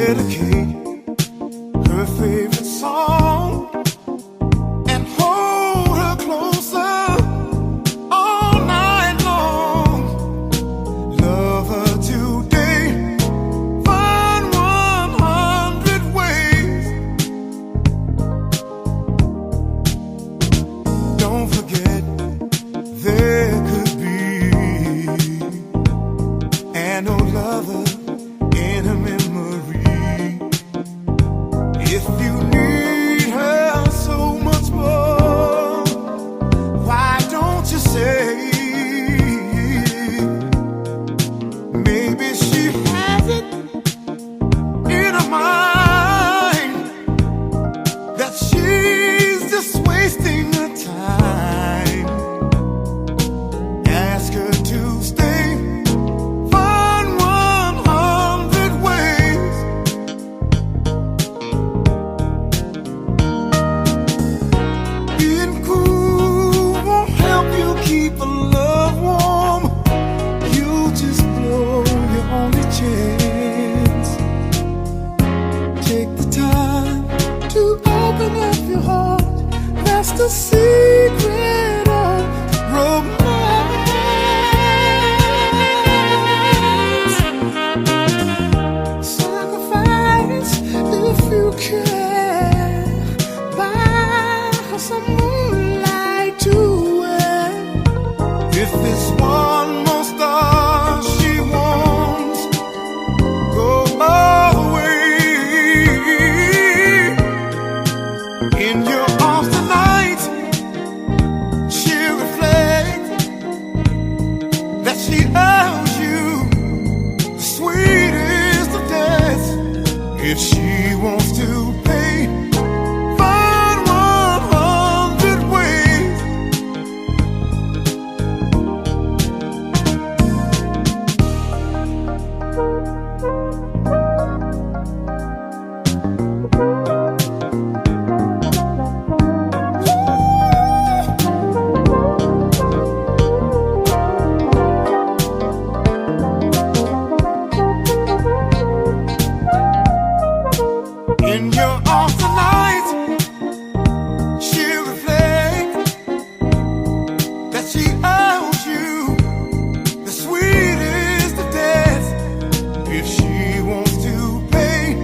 dedicate her favorite song and hold her closer all night long. Love her today, find 100 ways. Don't forget there could be an old lover in her memory. If you need her so much more, why don't you say maybe she has it in her mind that she's just wasting her time. Ask her to stay, find 100 ways. Being cool won't help you keep the love warm. You just blow your only chance. Take the time to open up your heart. That's the secret of romance. Sacrifice if you can. Buy her some moonlight to wear. If it's one more star she wants, go all the way. In your arms tonight, she'll reflect that she owes you the sweetest of deaths. If she wants to pay, find 100 ways. In your arms tonight, she'll reflect that she owes you the sweetest of deaths. If she wants to pay,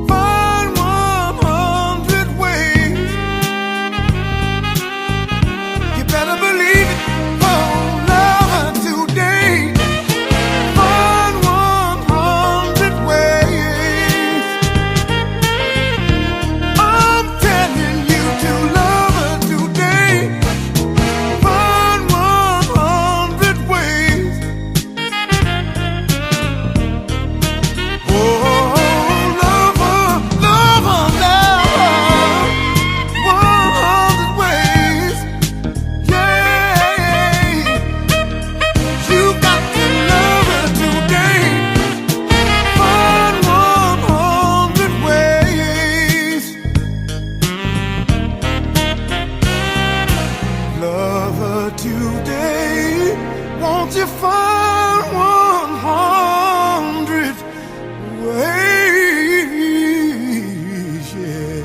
find 100 ways. You better believe it. Oh, love her today. Find 100 ways. I'm telling you to love her today. Find 100 ways. Oh, love her, love her, love her. 100 ways. Yeah. You got to love her today. Find 100 ways. Love her today. Won't you find 100 ways? Yeah.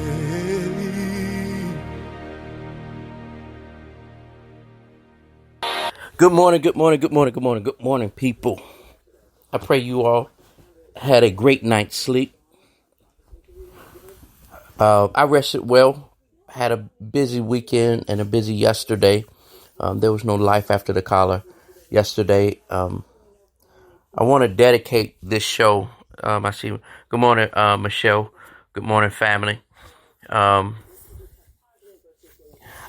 Good morning, good morning, good morning, good morning, good morning, people. I pray you all had a great night's sleep. I rested well, had a busy weekend and a busy yesterday. There was no life after the collar yesterday. I want to dedicate this show. I see. Good morning, Michelle. Good morning, family. I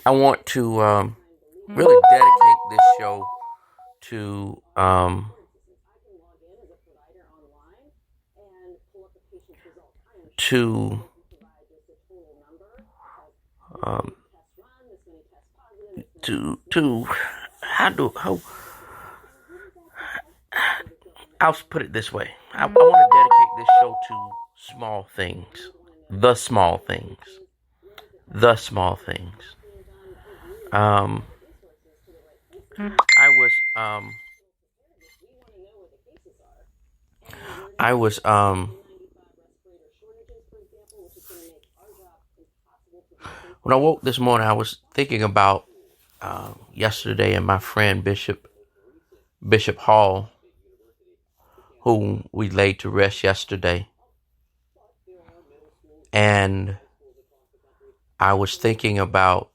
want to really dedicate this show to how I'll put it this way. I want to dedicate this show to small things, the small things, the small things. I was When I woke this morning, I was thinking about yesterday and my friend Bishop Hall, whom we laid to rest yesterday. And I was thinking about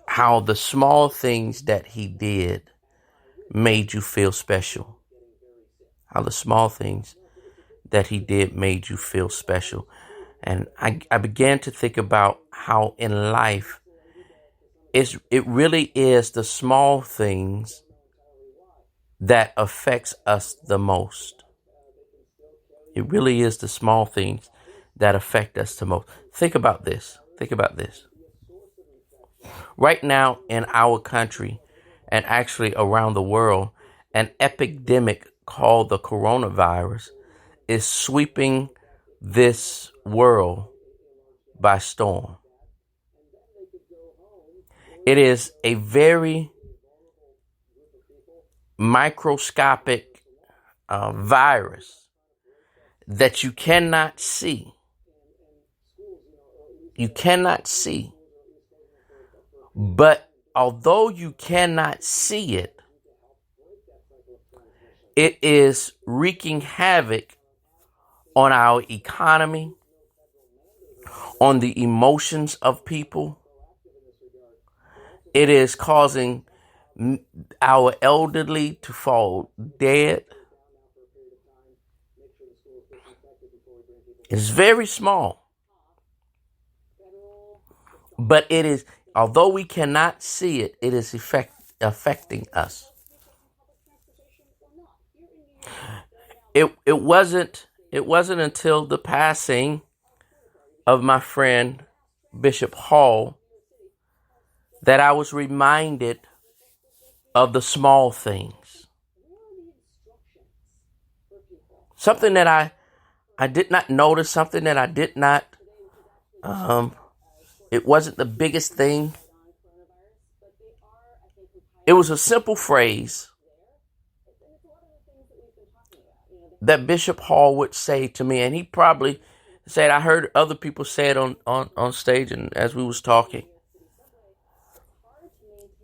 how the small things that he did made you feel special. How the small things that he did made you feel special. And I began to think about how in life, it really is the small things that affects us the most. It really is the small things that affect us the most. Think about this. Think about this. Right now in our country, and actually around the world, an epidemic called the coronavirus is sweeping this world by storm. It is a very microscopic virus that you cannot see. You cannot see. But although you cannot see it, it is wreaking havoc on our economy, on the emotions of people. It is causing our elderly to fall dead. It's very small. But it is, although we cannot see it, it is affecting us. It wasn't until the passing of my friend Bishop Hall that I was reminded of the small things. Something that I did not notice, something that I did not, it wasn't the biggest thing. It was a simple phrase that Bishop Hall would say to me, and he probably said, I heard other people say it on stage and as we was talking.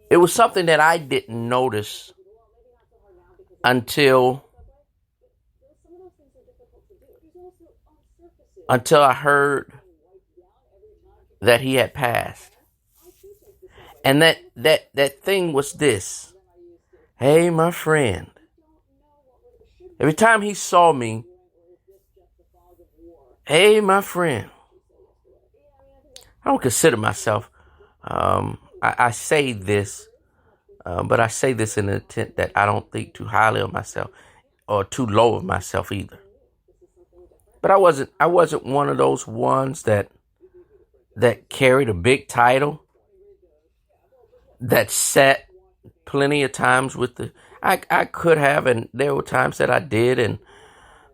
It was something that I didn't notice until I heard that he had passed. And that thing was this. Hey, my friend. Every time he saw me, hey, my friend. I don't consider myself, I say this, but I say this in the intent that I don't think too highly of myself or too low of myself either. But I wasn't one of those ones that carried a big title, that sat plenty of times with the, I could have, and there were times that I did,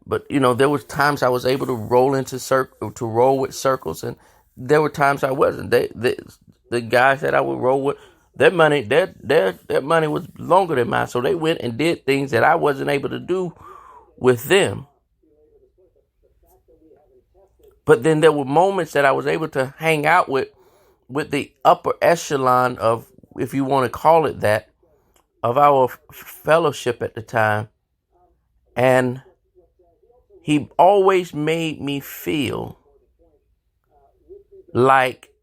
but there was times I was able to roll with circles, and there were times I wasn't. The guys that I would roll with, their money was longer than mine, so they went and did things that I wasn't able to do with them. But then there were moments that I was able to hang out with the upper echelon of, if you want to call it that, of our fellowship at the time. And he always made me feel like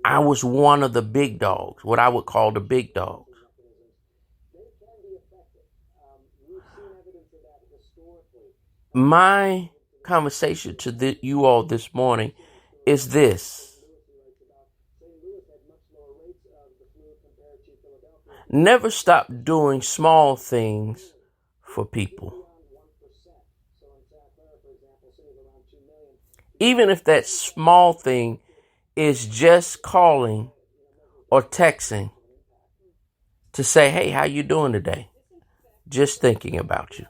I was one of the big dogs, what I would call the big dogs. My conversation to you all this morning is this. Never stop doing small things for people. Even if that small thing is just calling or texting to say, hey, how you doing today? Just thinking about you.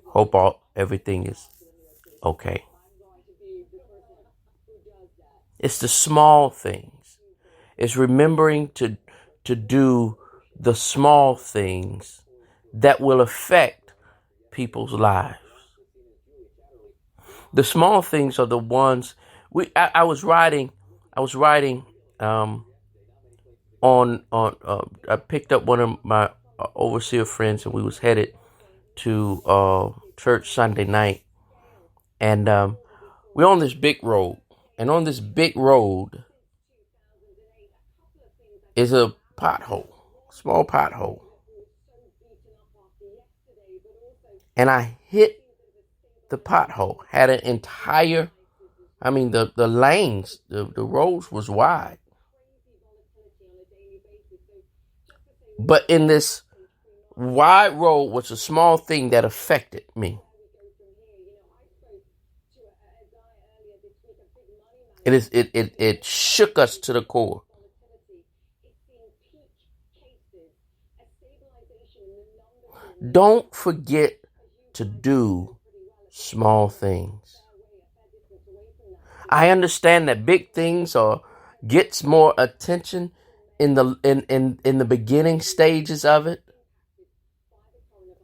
Hope everything is okay. It's the small things. It's remembering to do the small things that will affect people's lives. The small things are the ones I was writing. I picked up one of my overseer friends, and we was headed to church Sunday night, and we're on this big road, and on this big road is a pothole, small pothole, and I hit the pothole. Had an entire, the lanes, the roads was wide, but in this wide road was a small thing that affected me. It shook us to the core. Don't forget to do small things. I understand that big things gets more attention in the beginning stages of it.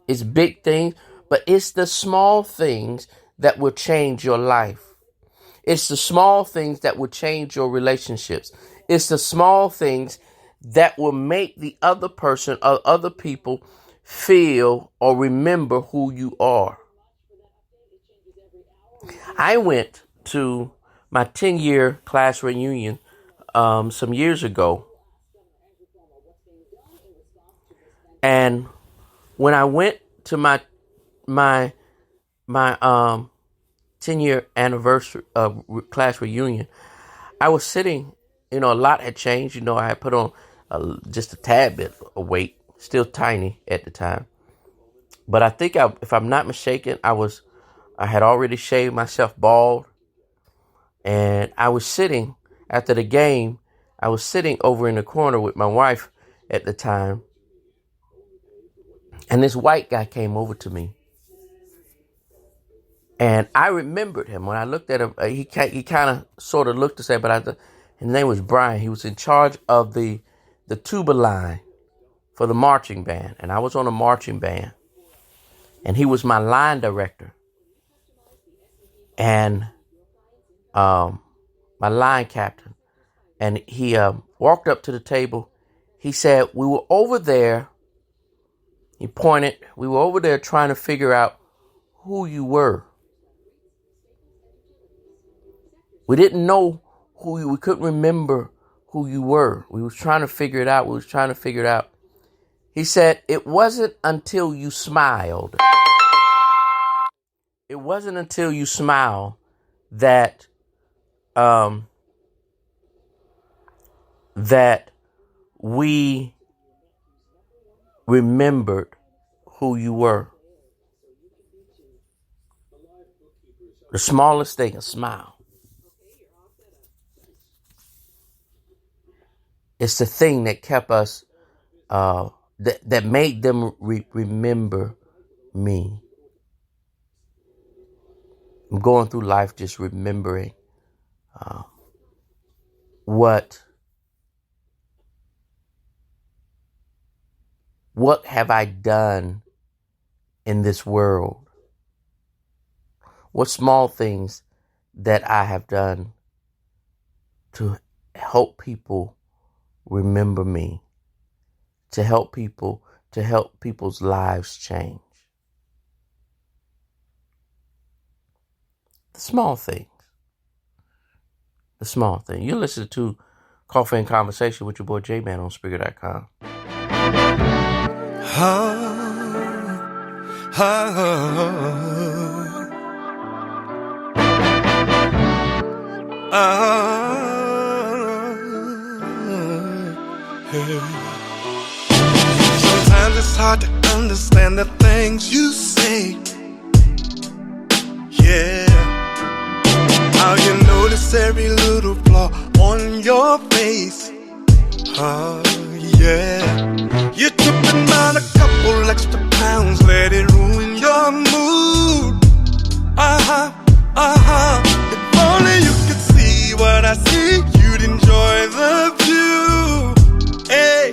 It's big things, but it's the small things that will change your life. It's the small things that will change your relationships. It's the small things that will make the other person or other people feel or remember who you are. I went to my 10-year class reunion some years ago. And when I went to my 10-year anniversary class reunion, I was sitting, a lot had changed. I had put on just a tad bit of weight, still tiny at the time. But I think, if I'm not mistaken, I had already shaved myself bald. And I was sitting, after the game, I was sitting over in the corner with my wife at the time. And this white guy came over to me. And I remembered him. When I looked at him, he kind of sort of looked the same, but his name was Brian. He was in charge of the tuba line for the marching band. And I was on a marching band. And he was my line director. And my line captain. And he walked up to the table. He said, we were over there. He pointed. We were over there trying to figure out who you were. We didn't know who you. We couldn't remember who you were. We was trying to figure it out. He said, it wasn't until you smiled. It wasn't until you smiled that we remembered who you were. The smallest thing, a smile. It's the thing that kept us, that made them remember me. I'm going through life just remembering what have I done in this world? What small things that I have done to help people remember me, to help people's lives change. The small things. You're listening to Coffee and Conversation with your boy J-Man on Spreaker.com. Sometimes it's hard to understand the things you say. Yeah. How you notice every little flaw on your face. Yeah. You tripping on a couple extra pounds, let it ruin your mood. If only you could see what I see, you'd enjoy the view. Hey,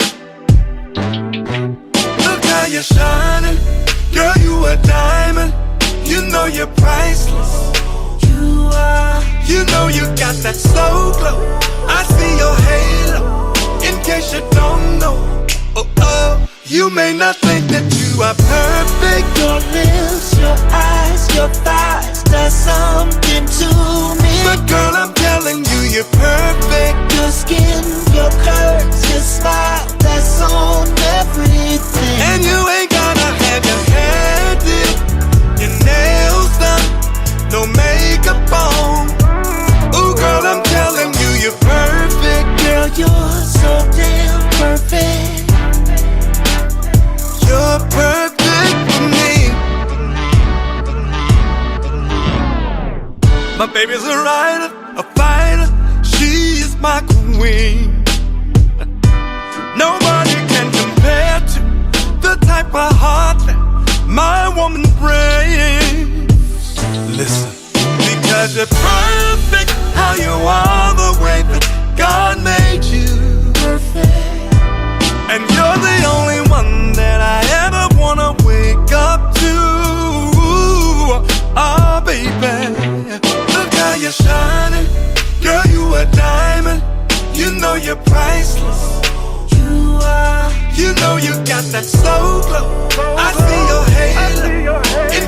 look how you're shining, girl, you a diamond. You know you're priceless. You know you got that slow glow. I see your halo. In case you don't know, you may not think that you are perfect. Your lips, your eyes, your thighs, there's something to me. But girl, I'm telling you, you're perfect. Your skin, your curves, your smile, that's on everything. And you ain't gotta have your hair did, your nails done, no makeup on. Ooh, girl, I'm telling you, you're perfect. Girl, you're so damn perfect. You're perfect for me. My baby's a rider, a fighter. She is my queen. Nobody can compare to the type of heart that my woman brings. Listen, because you're perfect, how you are, the way that God made you. Perfect. And you're the only one that I ever wanna wake up to. Oh, baby, look how you're shining. Girl, you a diamond. You know you're priceless. You know you got that slow glow. I see your halo. In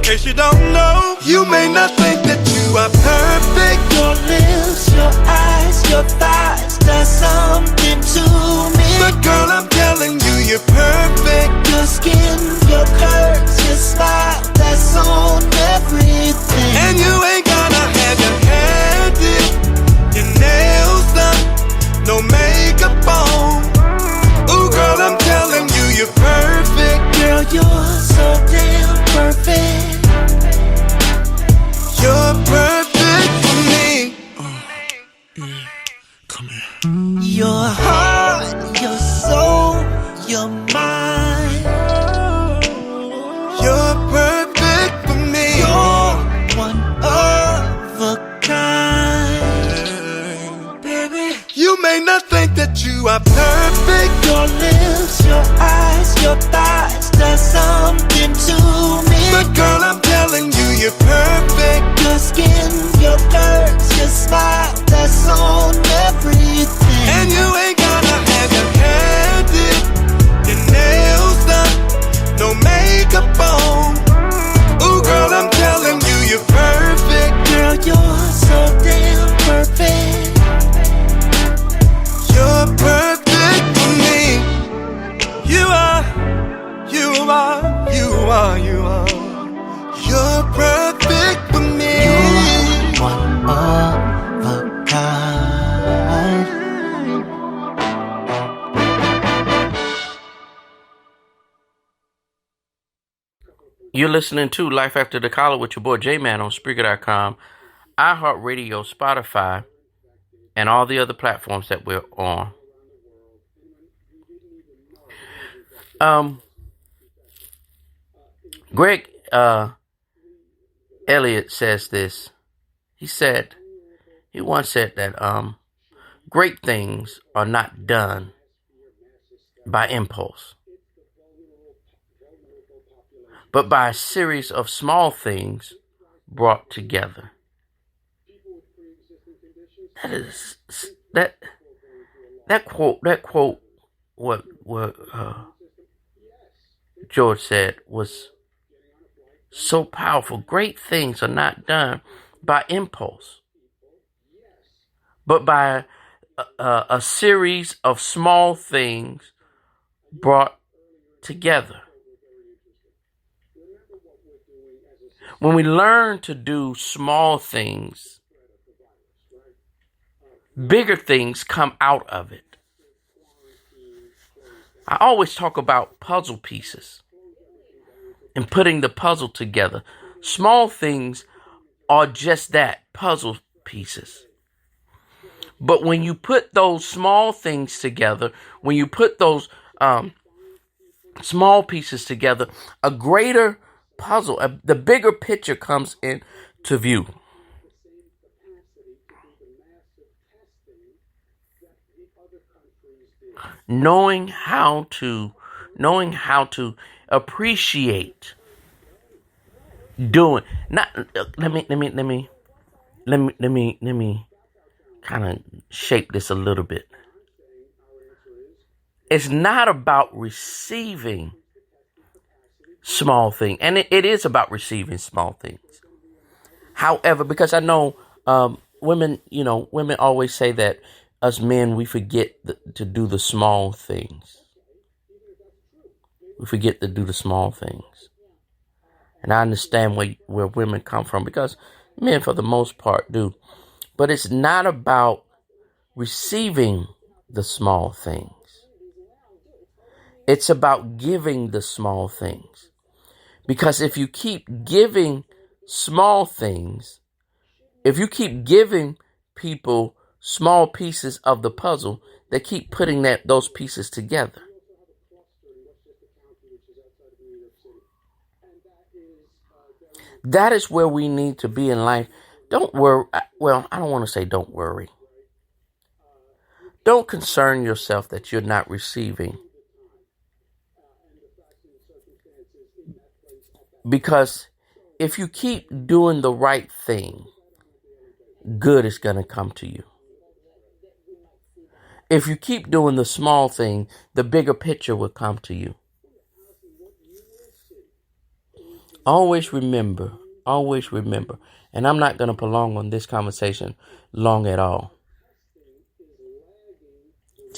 case you don't know, you may not think that you are perfect. Your lips, your eyes, your thighs, there's something to me. But girl, I'm telling you, you're perfect. Your skin, your curves, your smile, that's on everything. And you ain't gotta have your hair did, your nails done, no makeup on. Ooh, girl, I'm telling you, you're perfect. Girl, you're so damn perfect. You're perfect for me. Come here. Your heart, your soul, your mind. You're perfect for me. You're one of a kind. Baby, You may not think that you are perfect. your lips, your eyes, your thighs, there's something to me. But girl, I'm telling you, you're perfect. Your skin, your curves, your smile, that's on everything. And you ain't gotta have your hair did, your nails done, no makeup on. Ooh, girl, I'm telling you, you're perfect. Girl, you're so damn perfect. You're perfect for me. You are, you are, you are, you are. You're perfect for me. You're one of a kind. You're listening to Life After the Collar with your boy J-Man on Spreaker.com, iHeartRadio, Spotify, and all the other platforms that we're on. Greg Elliott says this. He once said that great things are not done by impulse, but by a series of small things brought together. That quote what George said was so powerful. Great things are not done by impulse, but by a series of small things brought together. When we learn to do small things, bigger things come out of it. I always talk about puzzle pieces and putting the puzzle together. Small things are just that, puzzle pieces. But when you put those small things together, when you put those small pieces together, a greater puzzle, the bigger picture comes into view. Knowing how to appreciate doing. Not let me kind of shape this a little bit. It's not about receiving small things, and it is about receiving small things. However, because I know women always say that us men, we forget to do the small things. We forget to do the small things. And I understand where women come from, because men, for the most part, do. But it's not about receiving the small things. It's about giving the small things. Because if you keep giving small things, if you keep giving people small pieces of the puzzle, they keep putting those pieces together. That is where we need to be in life. Don't worry. Well, I don't want to say don't worry. Don't concern yourself that you're not receiving. Because if you keep doing the right thing, good is going to come to you. If you keep doing the small thing, the bigger picture will come to you. Always remember, and I'm not going to prolong on this conversation long at all.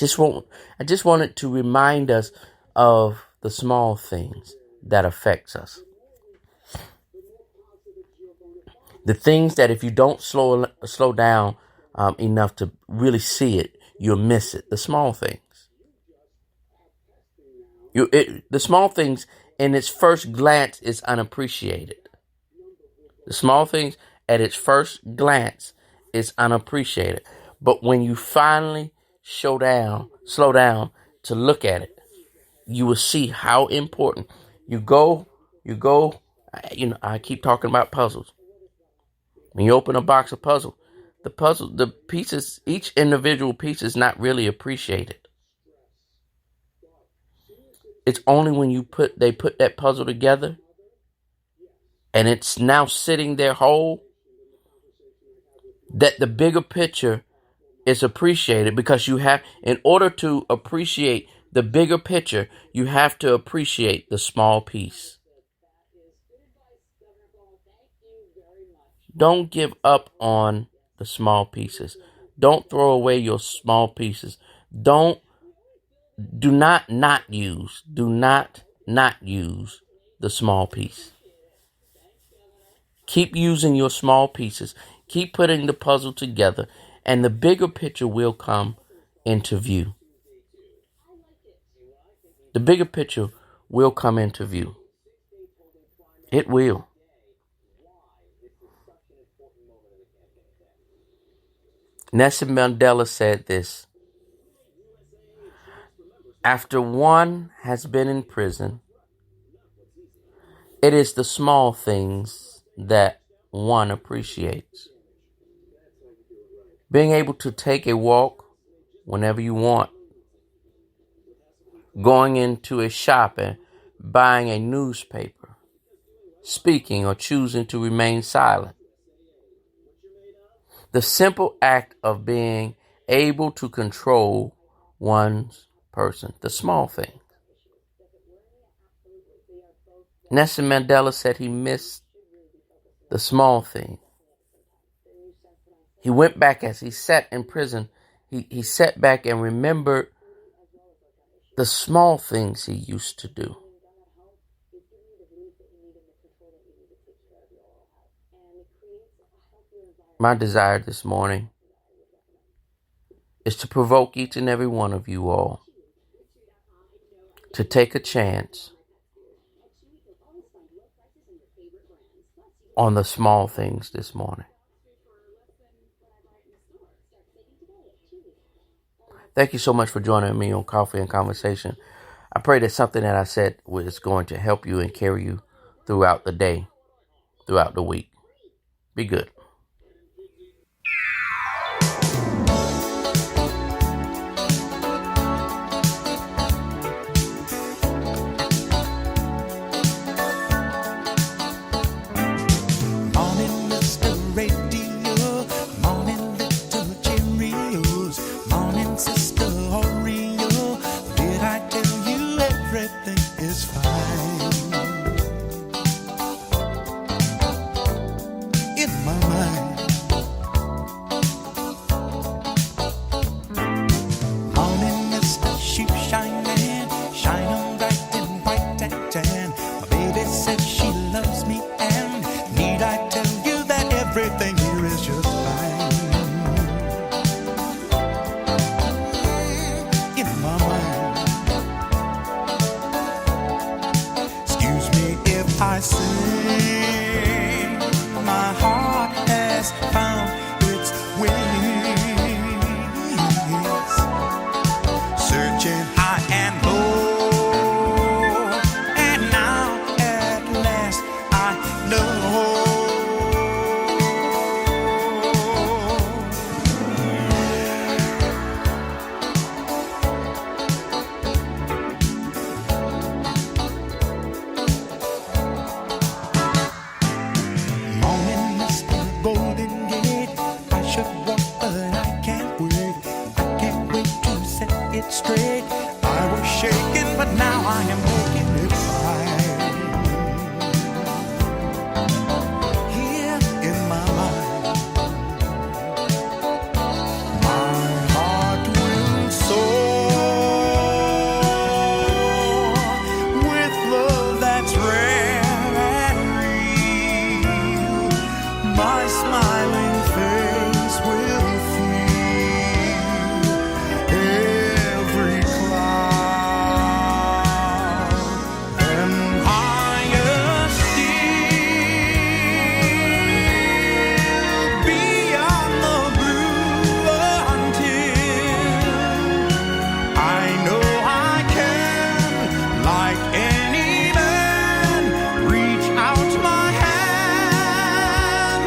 I just wanted to remind us of the small things that affects us. The things that if you don't slow down enough to really see it, you'll miss it. The small things. The small things in its first glance is unappreciated. The small things at its first glance is unappreciated. But when you finally slow down to look at it, you will see how important. I keep talking about puzzles. When you open a box of puzzle, the pieces, each individual piece is not really appreciated. It's only when they put that puzzle together and it's now sitting there whole that the bigger picture is appreciated, because in order to appreciate the bigger picture, you have to appreciate the small piece. Don't give up on the small pieces. Don't throw away your small pieces. Do not use the small piece. Keep using your small pieces. Keep putting the puzzle together, and the bigger picture will come into view. The bigger picture will come into view. It will. Nelson Mandela said this: after one has been in prison, it is the small things that one appreciates. Being able to take a walk whenever you want, going into a shop and buying a newspaper, speaking or choosing to remain silent. The simple act of being able to control one's person, the small things. Nelson Mandela said he missed the small thing. He went back as he sat in prison. He sat back and remembered the small things he used to do. My desire this morning is to provoke each and every one of you all to take a chance on the small things this morning. Thank you so much for joining me on Coffee and Conversation. I pray that something that I said is going to help you and carry you throughout the day, throughout the week. Be good. if I say my heart has found its wings, searching high and low, and now at last I know. Morning mist in the Golden Gate, I should walk but I can't wait. I can't wait to set it straight. I was shaking but now I am making it right. Here in my mind, my heart will soar with love that's rare and real. My smiling face will feel every cloud, and higher still beyond the blue, until I know I can, like any man, reach out my hand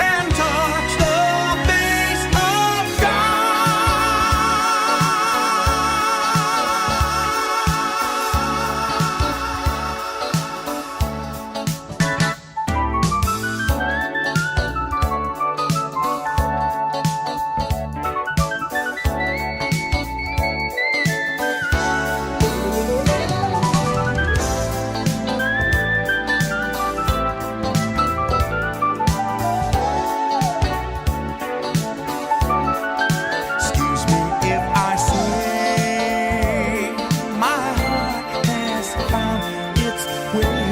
and touch the face of Excuse me if I say my heart has found its way.